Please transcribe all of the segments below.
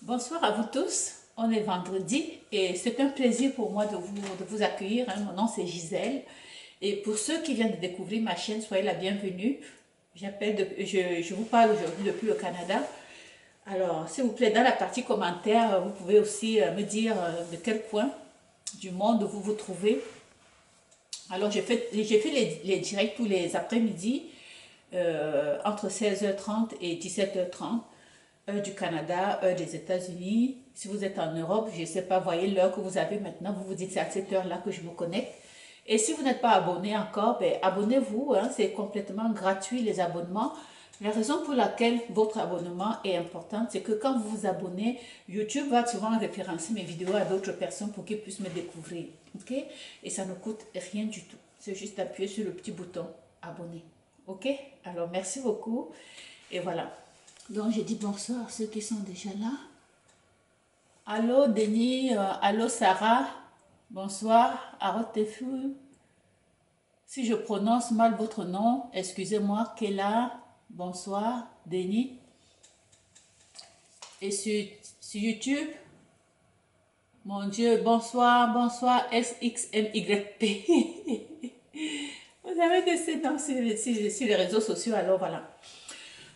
Bonsoir à vous tous. On est vendredi et c'est un plaisir pour moi de vous accueillir. Mon nom c'est Gisèle. Et pour ceux qui viennent de découvrir ma chaîne, soyez la bienvenue. Je vous parle aujourd'hui depuis le Canada. Alors, s'il vous plaît, dans la partie commentaire, vous pouvez aussi me dire de quel coin du monde vous vous trouvez. Alors, j'ai fait les directs tous les après-midi entre 16h30 et 17h30. Heure du Canada, heure des États-Unis. Si vous êtes en Europe, je ne sais pas, voyez l'heure que vous avez maintenant, vous vous dites c'est à cette heure-là que je me connecte. Et si vous n'êtes pas abonné encore, ben, abonnez-vous, hein, c'est complètement gratuit les abonnements. La raison pour laquelle votre abonnement est important, c'est que quand vous vous abonnez, YouTube va souvent référencer mes vidéos à d'autres personnes pour qu'ils puissent me découvrir. Ok? Et ça ne coûte rien du tout. C'est juste appuyer sur le petit bouton abonner. Ok? Alors merci beaucoup. Et voilà. Donc, je dis bonsoir à ceux qui sont déjà là. Allô, Denis. Allô, Sarah. Bonsoir. Arotefu. Si je prononce mal votre nom, excusez-moi. Kela. Bonsoir. Denis. Et sur YouTube, mon Dieu, bonsoir, bonsoir. SXMYP. Vous avez des noms sur les réseaux sociaux, alors voilà.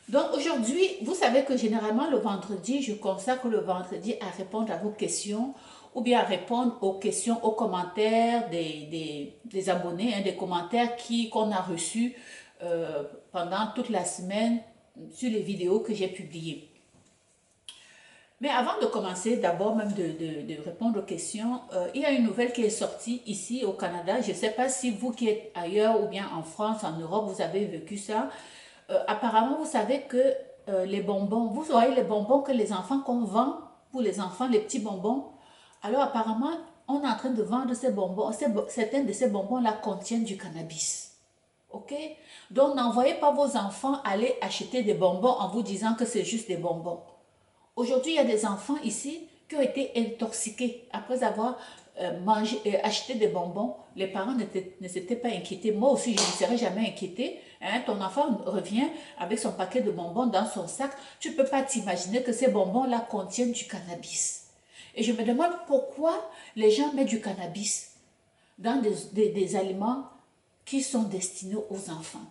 Donc aujourd'hui, vous savez que généralement le vendredi, je consacre le vendredi à répondre à vos questions ou bien à répondre aux questions, aux commentaires des abonnés, hein, des commentaires qu'on a reçus pendant toute la semaine sur les vidéos que j'ai publiées. Mais avant de commencer, d'abord même de répondre aux questions, il y a une nouvelle qui est sortie ici au Canada. Je ne sais pas si vous qui êtes ailleurs ou bien en France, en Europe, vous avez vécu ça. Apparemment, vous savez que les bonbons, vous voyez les bonbons que les enfants qu'on vend pour les enfants, les petits bonbons. Alors apparemment, on est en train de vendre ces bonbons. Certains de ces bonbons-là contiennent du cannabis. Ok? Donc n'envoyez pas vos enfants aller acheter des bonbons en vous disant que c'est juste des bonbons. Aujourd'hui, il y a des enfants ici qui ont été intoxiqués après avoir acheté des bonbons. Les parents ne s'étaient pas inquiétés. Moi aussi, je ne me serais jamais inquiétée. Hein, ton enfant revient avec son paquet de bonbons dans son sac. Tu ne peux pas t'imaginer que ces bonbons-là contiennent du cannabis. Et je me demande pourquoi les gens mettent du cannabis dans des aliments qui sont destinés aux enfants.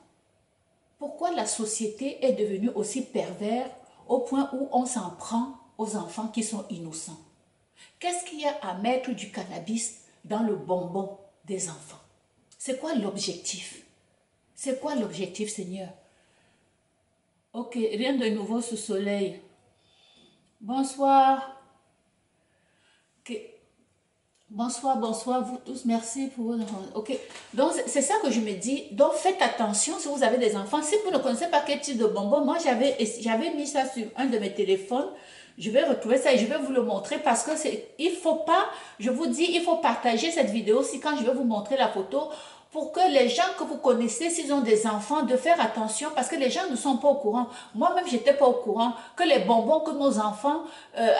Pourquoi la société est devenue aussi perverse au point où on s'en prend aux enfants qui sont innocents? Qu'est-ce qu'il y a à mettre du cannabis dans le bonbon des enfants? C'est quoi l'objectif? C'est quoi l'objectif, Seigneur? Ok, rien de nouveau sous soleil. Bonsoir. Okay. Bonsoir, bonsoir, vous tous, merci pour... Ok, donc c'est ça que je me dis. Donc faites attention si vous avez des enfants. Si vous ne connaissez pas quel type de bonbon, moi j'avais mis ça sur un de mes téléphones. Je vais retrouver ça et je vais vous le montrer parce que il faut pas, je vous dis, il faut partager cette vidéo si quand je vais vous montrer la photo pour que les gens que vous connaissez, s'ils ont des enfants, de faire attention parce que les gens ne sont pas au courant. Moi-même, je n'étais pas au courant que les bonbons que nos enfants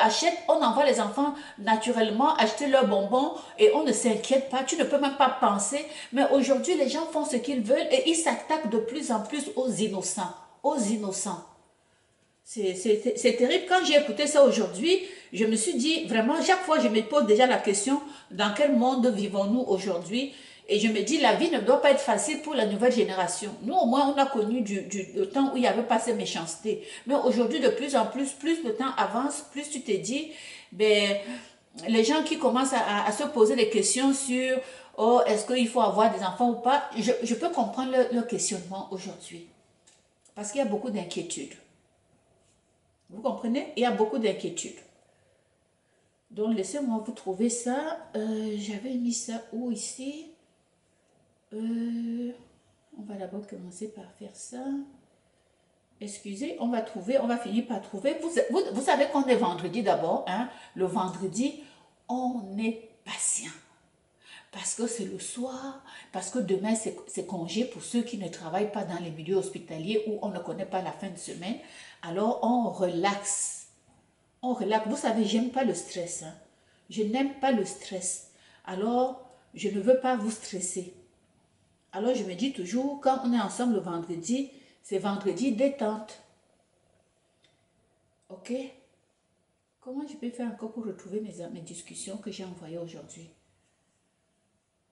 achètent, on envoie les enfants naturellement acheter leurs bonbons et on ne s'inquiète pas. Tu ne peux même pas penser. Mais aujourd'hui, les gens font ce qu'ils veulent et ils s'attaquent de plus en plus aux innocents. Aux innocents. C'est terrible. Quand j'ai écouté ça aujourd'hui, je me suis dit, vraiment, chaque fois, je me pose déjà la question, dans quel monde vivons-nous aujourd'hui? Et je me dis, la vie ne doit pas être facile pour la nouvelle génération. Nous, au moins, on a connu le temps où il n'y avait pas ces méchancetés. Mais aujourd'hui, de plus en plus, plus le temps avance, plus tu te dis, ben, les gens qui commencent à se poser des questions sur, oh, est-ce qu'il faut avoir des enfants ou pas? Je peux comprendre leur questionnement aujourd'hui. Parce qu'il y a beaucoup d'inquiétudes. Vous comprenez? Il y a beaucoup d'inquiétudes. Donc, laissez-moi vous trouver ça. J'avais mis ça où ici? On va d'abord commencer par faire ça. Excusez, on va finir par trouver. Vous savez qu'on est vendredi d'abord. Hein? Le vendredi, on est patient. Parce que c'est le soir, parce que demain c'est congé pour ceux qui ne travaillent pas dans les milieux hospitaliers où on ne connaît pas la fin de semaine. Alors on relaxe. On relaxe. Vous savez, j'aime pas le stress. Hein. Je n'aime pas le stress. Alors, je ne veux pas vous stresser. Alors, je me dis toujours, quand on est ensemble le vendredi, c'est vendredi détente. Ok? Comment je peux faire encore pour retrouver mes discussions que j'ai envoyées aujourd'hui?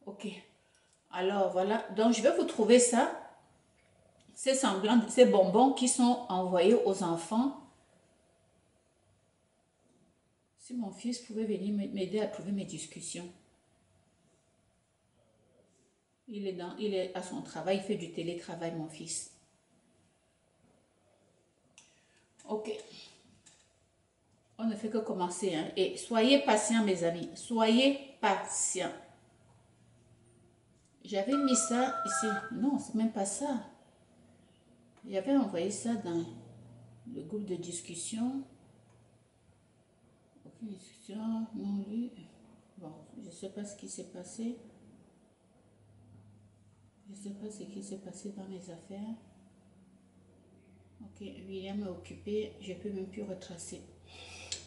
Ok. Alors, voilà. Donc, je vais vous trouver ça. Ces semblants, ces bonbons qui sont envoyés aux enfants. Si mon fils pouvait venir m'aider à trouver mes discussions. Il est à son travail, il fait du télétravail, mon fils. Ok. On ne fait que commencer, hein. Et soyez patients, mes amis. Soyez patients. J'avais mis ça ici. Non, c'est même pas ça. J'avais envoyé ça dans le groupe de discussion. Ok, discussion, non lu. Bon, je ne sais pas ce qui s'est passé. Je ne sais pas ce qui s'est passé dans mes affaires. Ok, William est occupé. Je ne peux même plus retracer.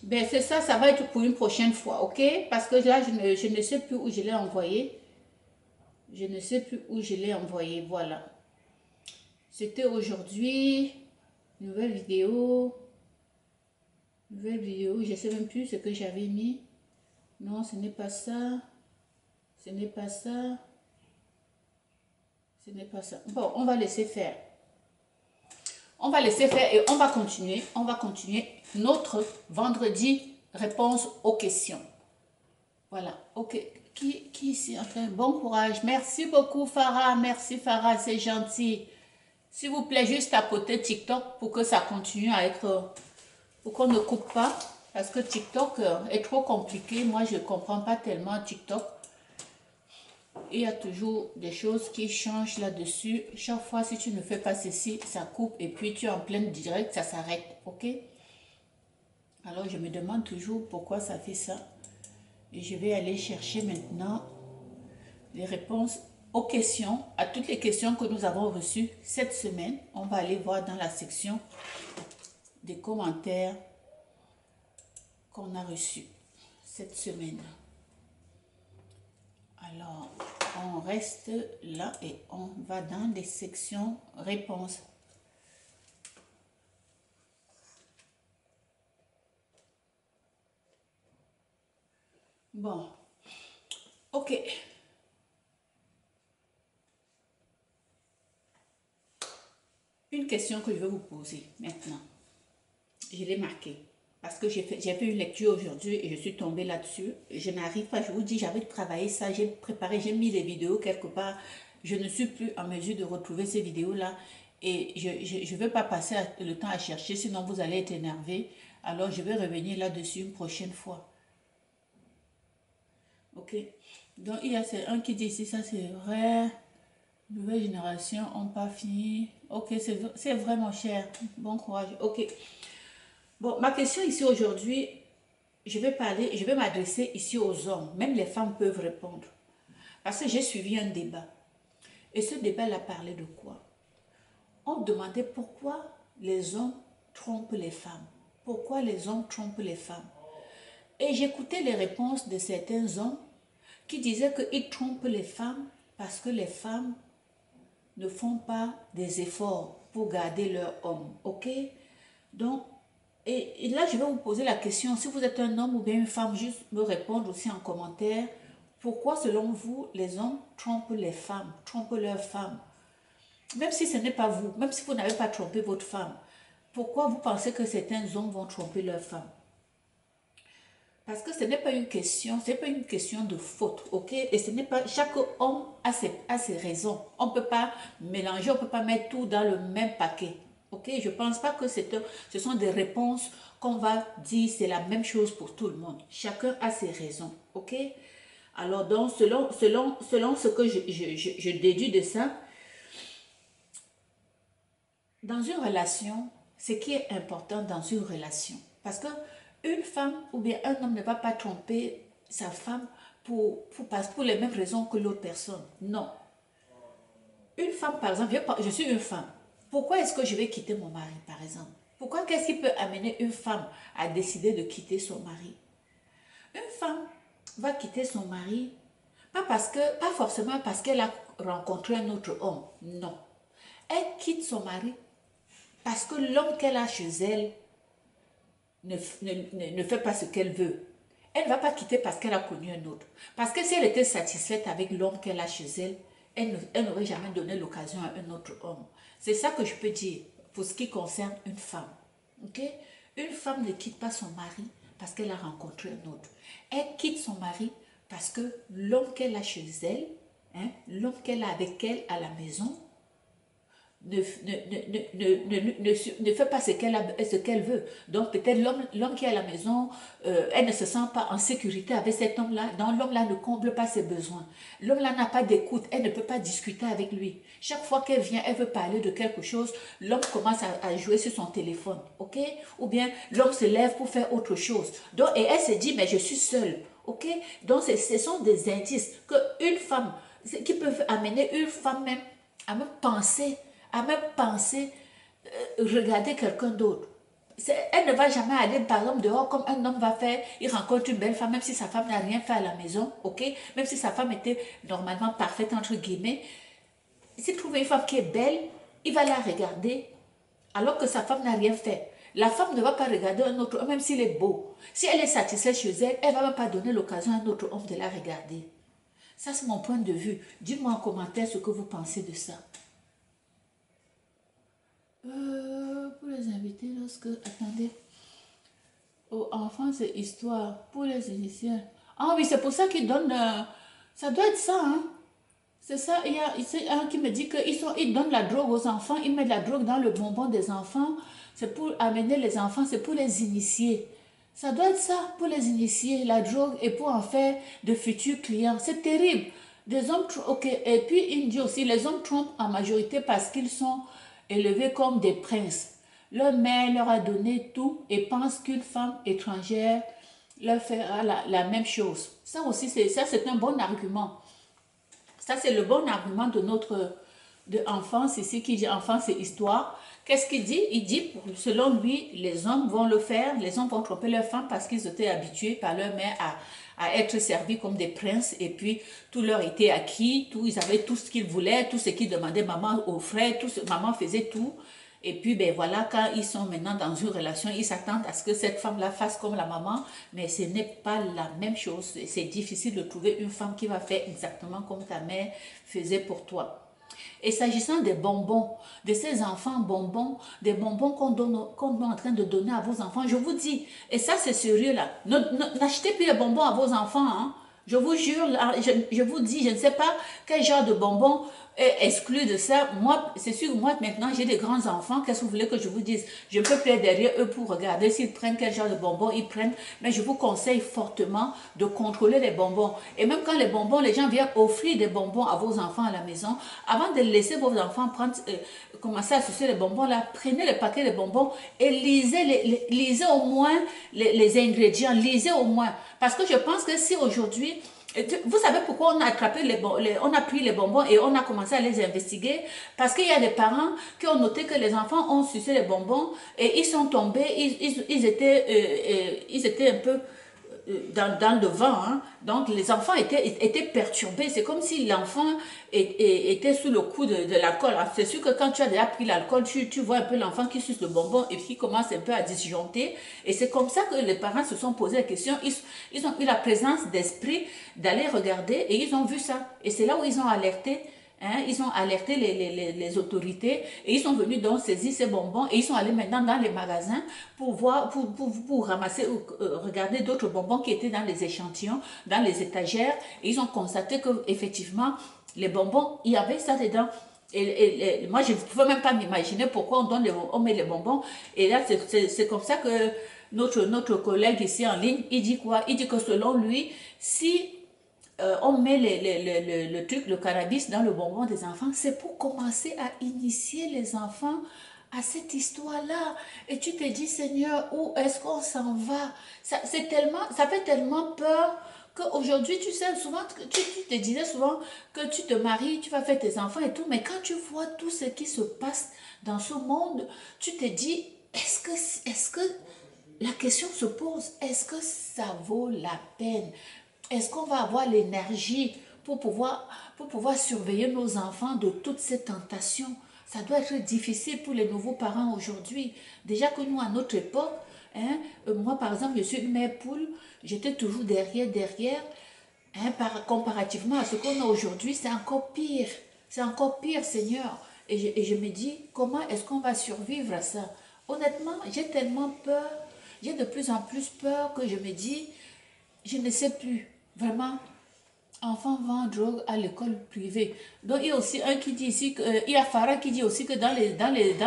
Ben, c'est ça, ça va être pour une prochaine fois, ok? Parce que là, je ne sais plus où je l'ai envoyé. Je ne sais plus où je l'ai envoyé, voilà. C'était aujourd'hui. Nouvelle vidéo. Nouvelle vidéo. Je ne sais même plus ce que j'avais mis. Non, ce n'est pas ça. Ce n'est pas ça. Ce n'est pas ça. Bon, on va laisser faire. On va laisser faire et on va continuer. On va continuer notre vendredi réponse aux questions. Voilà. Ok. Qui ici? Enfin, bon courage. Merci beaucoup, Farah. Merci, Farah. C'est gentil. S'il vous plaît, juste tapoter TikTok pour que ça continue à être... Pour qu'on ne coupe pas. Parce que TikTok est trop compliqué. Moi, je ne comprends pas tellement TikTok. Il y a toujours des choses qui changent là-dessus. Chaque fois, si tu ne fais pas ceci, ça coupe. Et puis, tu es en pleine direct, ça s'arrête. OK? Alors, je me demande toujours pourquoi ça fait ça. Et je vais aller chercher maintenant les réponses aux questions, à toutes les questions que nous avons reçues cette semaine. On va aller voir dans la section des commentaires qu'on a reçus cette semaine. Alors, on reste là et on va dans les sections réponses. Bon, ok. Une question que je vais vous poser maintenant. Je l'ai marquée parce que j'ai fait une lecture aujourd'hui et je suis tombée là-dessus. Je n'arrive pas, je vous dis, j'avais travaillé ça, j'ai préparé, j'ai mis les vidéos quelque part. Je ne suis plus en mesure de retrouver ces vidéos-là et je ne veux pas passer le temps à chercher, sinon vous allez être énervé. Alors je vais revenir là-dessus une prochaine fois. Ok. Donc il y a un qui dit ici, ça c'est vrai. Nouvelle génération, on pas fini. Ok, c'est vraiment cher. Bon courage. Ok. Bon, ma question ici aujourd'hui, je vais m'adresser ici aux hommes. Même les femmes peuvent répondre. Parce que j'ai suivi un débat. Et ce débat-là parlait de quoi? On demandait pourquoi les hommes trompent les femmes. Pourquoi les hommes trompent les femmes? Et j'écoutais les réponses de certains hommes qui disaient qu'ils trompent les femmes parce que les femmes ne font pas des efforts pour garder leur homme. Ok? Donc, et là, je vais vous poser la question, si vous êtes un homme ou bien une femme, juste me répondre aussi en commentaire, pourquoi selon vous, les hommes trompent les femmes, trompent leurs femmes? Même si ce n'est pas vous, même si vous n'avez pas trompé votre femme, pourquoi vous pensez que certains hommes vont tromper leurs femmes? Parce que ce n'est pas une question, ce n'est pas une question de faute, ok? Et ce n'est pas, chaque homme a ses raisons. On ne peut pas mélanger, on ne peut pas mettre tout dans le même paquet, ok? Je ne pense pas que ce sont des réponses qu'on va dire c'est la même chose pour tout le monde. Chacun a ses raisons, ok? Alors donc, selon ce que je déduis de ça, dans une relation, ce qui est important dans une relation, parce que une femme ou bien un homme ne va pas tromper sa femme pour les mêmes raisons que l'autre personne. Non. Une femme, par exemple, je suis une femme. Pourquoi est-ce que je vais quitter mon mari, par exemple? Pourquoi, qu'est-ce qui peut amener une femme à décider de quitter son mari? Une femme va quitter son mari, pas forcément parce qu'elle a rencontré un autre homme. Non. Elle quitte son mari parce que l'homme qu'elle a chez elle ne fait pas ce qu'elle veut, elle ne va pas quitter parce qu'elle a connu un autre. Parce que si elle était satisfaite avec l'homme qu'elle a chez elle, elle n'aurait jamais donné l'occasion à un autre homme. C'est ça que je peux dire pour ce qui concerne une femme. Ok? Une femme ne quitte pas son mari parce qu'elle a rencontré un autre. Elle quitte son mari parce que l'homme qu'elle a chez elle, hein, l'homme qu'elle a avec elle à la maison, ne fait pas ce qu'elle veut. Donc peut-être l'homme qui est à la maison, elle ne se sent pas en sécurité avec cet homme-là. Donc l'homme-là ne comble pas ses besoins. L'homme-là n'a pas d'écoute, elle ne peut pas discuter avec lui. Chaque fois qu'elle vient, elle veut parler de quelque chose, l'homme commence à jouer sur son téléphone, ok? Ou bien l'homme se lève pour faire autre chose. Donc, et elle se dit, mais je suis seule, ok? Donc ce sont des indices qu'une femme, qui peuvent amener une femme même à même penser, regarder quelqu'un d'autre. Elle ne va jamais aller, par exemple, dehors comme un homme va faire. Il rencontre une belle femme, même si sa femme n'a rien fait à la maison, ok? Même si sa femme était normalement parfaite, entre guillemets. S'il trouve une femme qui est belle, il va la regarder, alors que sa femme n'a rien fait. La femme ne va pas regarder un autre homme, même s'il est beau. Si elle est satisfaite chez elle, elle ne va même pas donner l'occasion à un autre homme de la regarder. Ça, c'est mon point de vue. Dites-moi en commentaire ce que vous pensez de ça. Pour les invités, attendez. Oh, enfants, c'est histoire. Pour les initiés. Ah oui, c'est pour ça qu'ils donnent. Ça doit être ça, hein. C'est ça. Il y a un qui me dit qu'ils donnent la drogue aux enfants. Ils mettent la drogue dans le bonbon des enfants. C'est pour amener les enfants, c'est pour les initier. Ça doit être ça, pour les initier, la drogue, et pour en faire de futurs clients. C'est terrible. Des hommes, ok. Et puis, il dit aussi, les hommes trompent en majorité parce qu'ils sont élevés comme des princes. Leur mère leur a donné tout et pense qu'une femme étrangère leur fera la même chose. Ça aussi, c'est un bon argument. Ça, c'est le bon argument de notre enfance ici, qui dit enfance et histoire. Qu'est-ce qu'il dit? Il dit, selon lui, les hommes vont le faire, les hommes vont tromper leurs femmes parce qu'ils étaient habitués par leur mère à être servis comme des princes, et puis tout leur était acquis, ils avaient tout ce qu'ils voulaient, tout ce qu'ils demandaient, maman offrait, maman faisait tout. Et puis, ben voilà, quand ils sont maintenant dans une relation, ils s'attendent à ce que cette femme-là fasse comme la maman, mais ce n'est pas la même chose. C'est difficile de trouver une femme qui va faire exactement comme ta mère faisait pour toi. Et s'agissant des bonbons, de ces enfants bonbons, des bonbons qu'on est en train de donner à vos enfants, je vous dis, et ça c'est sérieux là, n'achetez plus les bonbons à vos enfants, hein. Je vous jure, je vous dis, je ne sais pas quel genre de bonbons est exclu de ça. Moi, c'est sûr, moi maintenant j'ai des grands enfants, qu'est-ce que vous voulez que je vous dise? Je peux plus être derrière eux pour regarder s'ils prennent quel genre de bonbons ils prennent, mais je vous conseille fortement de contrôler les bonbons. Et même quand les bonbons, les gens viennent offrir des bonbons à vos enfants à la maison, avant de laisser vos enfants commencer à sucer les bonbons là, prenez le paquet de bonbons et lisez au moins les ingrédients, lisez au moins. Parce que je pense que si aujourd'hui, vous savez pourquoi on a attrapé on a pris les bonbons et on a commencé à les investiguer? Parce qu'il y a des parents qui ont noté que les enfants ont sucé les bonbons et ils sont tombés, ils étaient un peu dans le vent, hein. Donc les enfants étaient perturbés. C'est comme si l'enfant était sous le coup de l'alcool. C'est sûr que quand tu as déjà pris l'alcool, tu vois un peu l'enfant qui suce le bonbon et qui commence un peu à disjoncter. Et c'est comme ça que les parents se sont posé la question. Ils ont eu la présence d'esprit d'aller regarder et ils ont vu ça. Et c'est là où ils ont alerté. Hein, ils ont alerté les autorités et ils sont venus donc saisir ces bonbons et ils sont allés maintenant dans les magasins pour voir, pour ramasser ou regarder d'autres bonbons qui étaient dans les échantillons, dans les étagères, et ils ont constaté que effectivement les bonbons, il y avait ça dedans. Et moi je ne pouvais même pas m'imaginer pourquoi on met les bonbons. Et là c'est comme ça que notre collègue ici en ligne, il dit quoi? Il dit que selon lui, si on met le cannabis dans le bonbon des enfants, c'est pour commencer à initier les enfants à cette histoire-là. Et tu te dis, Seigneur, où est-ce qu'on s'en va? Ça fait tellement peur qu'aujourd'hui, tu sais, souvent, tu te disais souvent que tu te maries, tu vas faire tes enfants et tout, mais quand tu vois tout ce qui se passe dans ce monde, tu te dis, est-ce que la question se pose, est-ce que ça vaut la peine? Est-ce qu'on va avoir l'énergie pour pouvoir surveiller nos enfants de toutes ces tentations? Ça doit être difficile pour les nouveaux parents aujourd'hui. Déjà que nous, à notre époque, Hein? Moi, par exemple, je suis une mère poule, j'étais toujours derrière. Hein, comparativement à ce qu'on a aujourd'hui, c'est encore pire. C'est encore pire, Seigneur. Et je me dis, comment est-ce qu'on va survivre à ça? Honnêtement, j'ai tellement peur, j'ai de plus en plus peur que je me dis, je ne sais plus. Vraiment, enfants vendent drogue à l'école privée. Donc, il y a aussi un qui dit ici, il y a Farah qui dit aussi que dans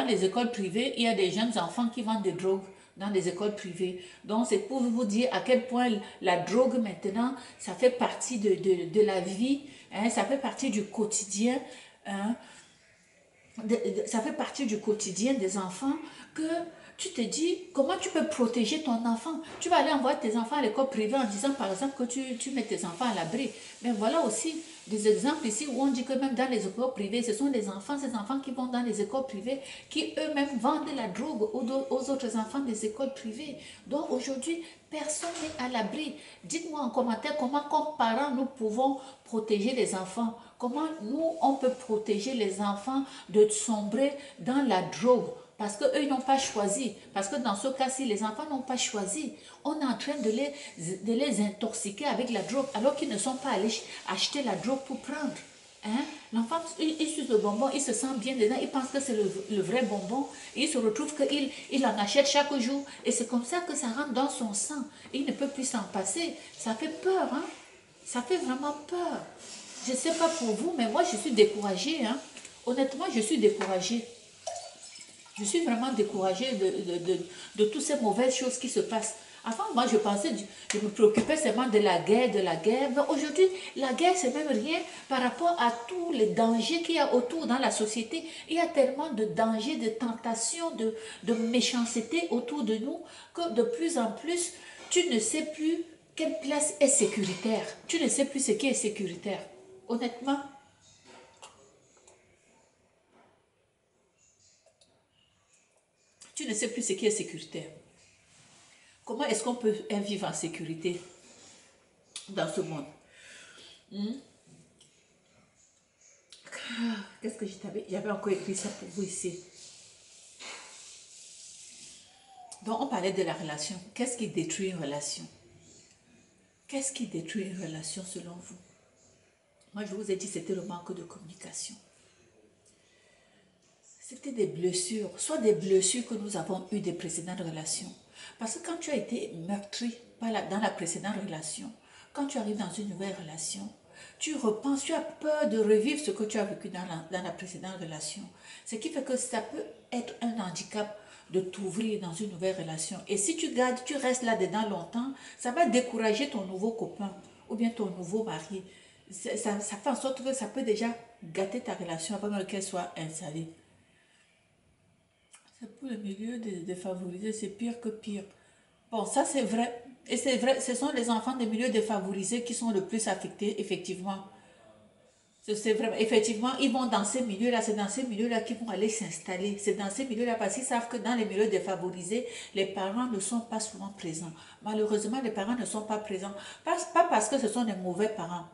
les écoles privées, il y a des jeunes enfants qui vendent des drogues dans les écoles privées. Donc, c'est pour vous dire à quel point la drogue maintenant, ça fait partie de la vie, hein, ça fait partie du quotidien. Hein, ça fait partie du quotidien des enfants que tu te dis comment tu peux protéger ton enfant. Tu vas aller envoyer tes enfants à l'école privée en disant par exemple que tu mets tes enfants à l'abri. Mais voilà aussi des exemples ici où on dit que même dans les écoles privées, ce sont des enfants, ces enfants qui vont dans les écoles privées, qui eux-mêmes vendent la drogue aux autres enfants des écoles privées. Donc aujourd'hui, personne n'est à l'abri. Dites-moi en commentaire comment, comme parents, nous pouvons protéger les enfants. Comment nous, on peut protéger les enfants de sombrer dans la drogue. Parce qu'eux, ils n'ont pas choisi. Parce que dans ce cas-ci, les enfants n'ont pas choisi. On est en train de les intoxiquer avec la drogue alors qu'ils ne sont pas allés acheter la drogue pour prendre. Hein? L'enfant, il suce le bonbon, il se sent bien dedans, il pense que c'est le vrai bonbon. Et il se retrouve qu'il en achète chaque jour. Et c'est comme ça que ça rentre dans son sang. Et il ne peut plus s'en passer. Ça fait peur, hein? Ça fait vraiment peur. Je ne sais pas pour vous, mais moi, je suis découragée. Hein? Honnêtement, je suis découragée. Je suis vraiment découragée de toutes ces mauvaises choses qui se passent. Avant, moi, je pensais, je me préoccupais seulement de la guerre. Mais aujourd'hui, la guerre, c'est même rien par rapport à tous les dangers qu'il y a autour dans la société. Il y a tellement de dangers, de tentations, de méchanceté autour de nous que de plus en plus, tu ne sais plus quelle place est sécuritaire. Tu ne sais plus ce qui est sécuritaire. Honnêtement, tu ne sais plus ce qui est sécuritaire. Comment est-ce qu'on peut vivre en sécurité dans ce monde? Qu'est-ce que j'avais encore écrit ça pour vous ici. Donc, on parlait de la relation. Qu'est-ce qui détruit une relation? Qu'est-ce qui détruit une relation selon vous? Moi, je vous ai dit, c'était le manque de communication. C'était des blessures, soit des blessures que nous avons eues des précédentes relations. Parce que quand tu as été meurtri dans la précédente relation, quand tu arrives dans une nouvelle relation, tu repenses, tu as peur de revivre ce que tu as vécu dans la précédente relation. Ce qui fait que ça peut être un handicap de t'ouvrir dans une nouvelle relation. Et si tu gardes, tu restes là-dedans longtemps, ça va décourager ton nouveau copain ou bien ton nouveau mari. Ça fait en sorte que ça peut déjà gâter ta relation avant même qu'elle soit installée. C'est pour le milieu défavorisé, c'est pire que pire. Bon, ça c'est vrai. Et c'est vrai, ce sont les enfants des milieux défavorisés qui sont le plus affectés, effectivement. C'est vrai, effectivement, ils vont dans ces milieux-là, c'est dans ces milieux-là qu'ils vont aller s'installer. C'est dans ces milieux-là parce qu'ils savent que dans les milieux défavorisés, les parents ne sont pas souvent présents. Malheureusement, les parents ne sont pas présents. Pas parce que ce sont des mauvais parents.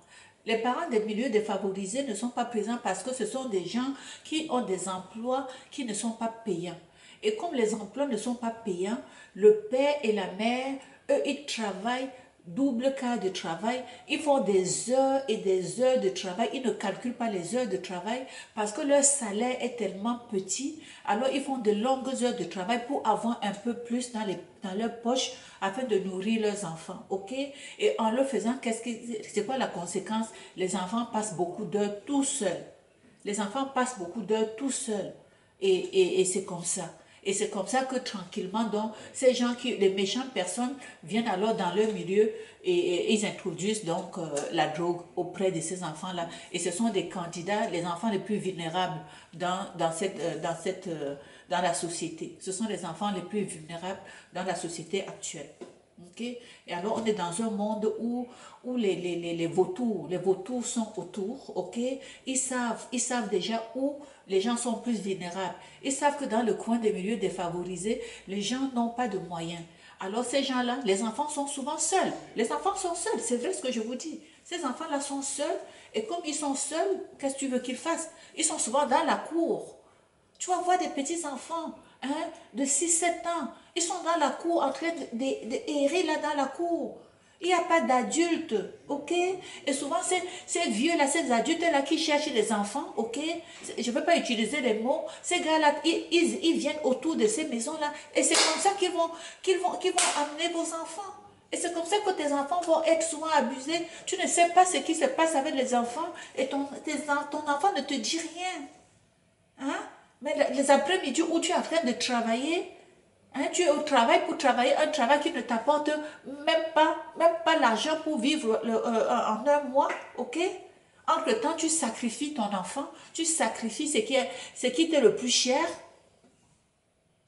Les parents des milieux défavorisés ne sont pas présents parce que ce sont des gens qui ont des emplois qui ne sont pas payants. Et comme les emplois ne sont pas payants, le père et la mère, eux, ils travaillent double quart de travail, ils font des heures et des heures de travail, ils ne calculent pas les heures de travail parce que leur salaire est tellement petit, alors ils font de longues heures de travail pour avoir un peu plus dans leur poche afin de nourrir leurs enfants, ok? Et en le faisant, c'est quoi la conséquence? Les enfants passent beaucoup d'heures tout seuls. Les enfants passent beaucoup d'heures tout seuls. Et c'est comme ça. Et c'est comme ça que tranquillement, donc, ces gens les méchantes personnes viennent alors dans leur milieu et ils introduisent donc la drogue auprès de ces enfants-là. Et ce sont des candidats, les enfants les plus vulnérables dans la société. Ce sont les enfants les plus vulnérables dans la société actuelle. Okay? Et alors, on est dans un monde où les vautours sont autour, ok? Ils savent déjà où les gens sont plus vulnérables. Ils savent que dans le coin des milieux défavorisés, les gens n'ont pas de moyens. Alors, ces gens-là, les enfants sont souvent seuls. Les enfants sont seuls, c'est vrai ce que je vous dis. Ces enfants-là sont seuls, et comme ils sont seuls, qu'est-ce que tu veux qu'ils fassent? Ils sont souvent dans la cour. Tu vas voir des petits enfants, hein, de 6 7 ans. Ils sont dans la cour en train d'errer là dans la cour. Il n'y a pas d'adultes, ok? Et souvent, ces vieux-là, ces adultes-là qui cherchent les enfants, ok? Je ne veux pas utiliser les mots. Ces gars-là, ils viennent autour de ces maisons-là. Et c'est comme ça qu'ils vont amener vos enfants. Et c'est comme ça que tes enfants vont être souvent abusés. Tu ne sais pas ce qui se passe avec les enfants et ton enfant ne te dit rien. Hein? Mais les après-midi où tu es en train de travailler, hein, tu es au travail pour travailler un travail qui ne t'apporte même pas l'argent pour vivre en un mois, ok? Entre-temps, tu sacrifies ton enfant, tu sacrifies ce qui t'est le plus cher.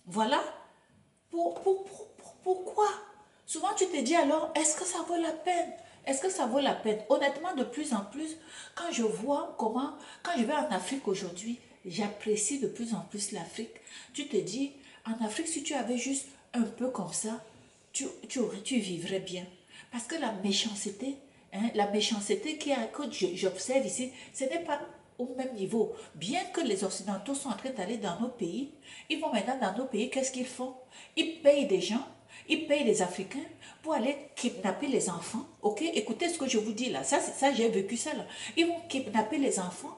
Voilà. Pourquoi? Souvent, tu te dis alors, est-ce que ça vaut la peine? Est-ce que ça vaut la peine? Honnêtement, de plus en plus, quand je vois quand je vais en Afrique aujourd'hui, j'apprécie de plus en plus l'Afrique. Tu te dis, en Afrique, si tu avais juste un peu comme ça, tu vivrais bien. Parce que la méchanceté que j'observe ici, ce n'est pas au même niveau. Bien que les Occidentaux sont en train d'aller dans nos pays, ils vont maintenant dans nos pays, qu'est-ce qu'ils font? Ils payent des gens, ils payent les Africains pour aller kidnapper les enfants. Ok, écoutez ce que je vous dis là. Ça j'ai vécu ça là. Ils vont kidnapper les enfants.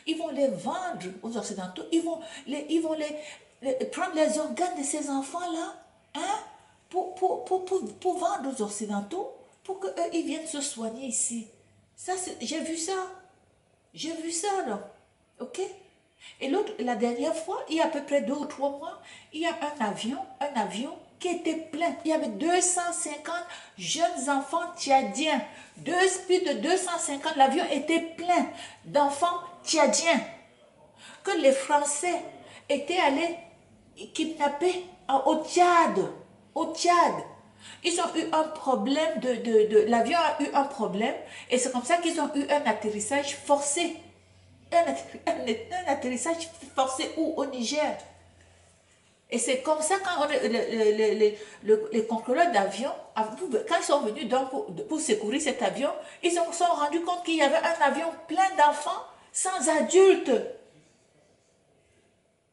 Ils vont les vendre aux Occidentaux. Ils vont prendre les organes de ces enfants-là, hein, pour vendre aux Occidentaux, pour qu'eux, ils viennent se soigner ici. Ça, j'ai vu ça. J'ai vu ça, là. OK? Et la dernière fois, il y a à peu près 2 ou 3 mois, il y a un avion qui était plein. Il y avait 250 jeunes enfants tchadiens. Plus de 250, l'avion était plein d'enfants tchadiens que les Français étaient allés kidnapper au Tchad. Au Tchad. Ils ont eu un problème l'avion a eu un problème et c'est comme ça qu'ils ont eu un atterrissage forcé. Un atterrissage forcé où? Au Niger. Et c'est comme ça quand les contrôleurs d'avion, quand ils sont venus pour secourir cet avion, ils se sont rendus compte qu'il y avait un avion plein d'enfants sans adultes.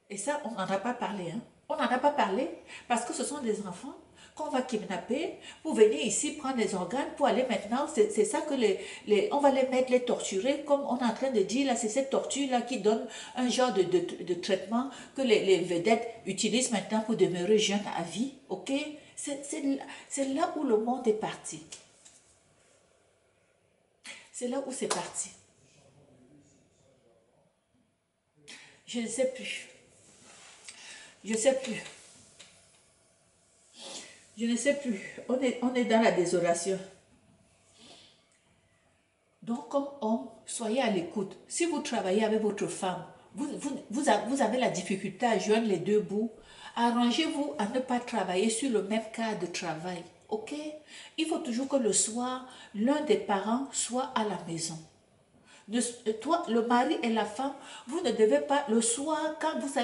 Et ça, on n'en a pas parlé. Hein? On n'en a pas parlé parce que ce sont des enfants qu'on va kidnapper pour venir ici prendre les organes pour aller maintenant. C'est ça que on va les torturer, comme on est en train de dire là, c'est cette torture-là qui donne un genre de traitement que les vedettes utilisent maintenant pour demeurer jeunes à vie. Ok? C'est là où le monde est parti. C'est là où c'est parti. Je ne sais plus. Je ne sais plus. Je ne sais plus. On est dans la désolation. Donc, comme homme, soyez à l'écoute. Si vous travaillez avec votre femme, vous avez la difficulté à joindre les deux bouts, arrangez-vous à ne pas travailler sur le même cas de travail. Ok? Il faut toujours que le soir, l'un des parents soit à la maison. Toi, le mari et la femme, vous ne devez pas, le soir, quand vous savez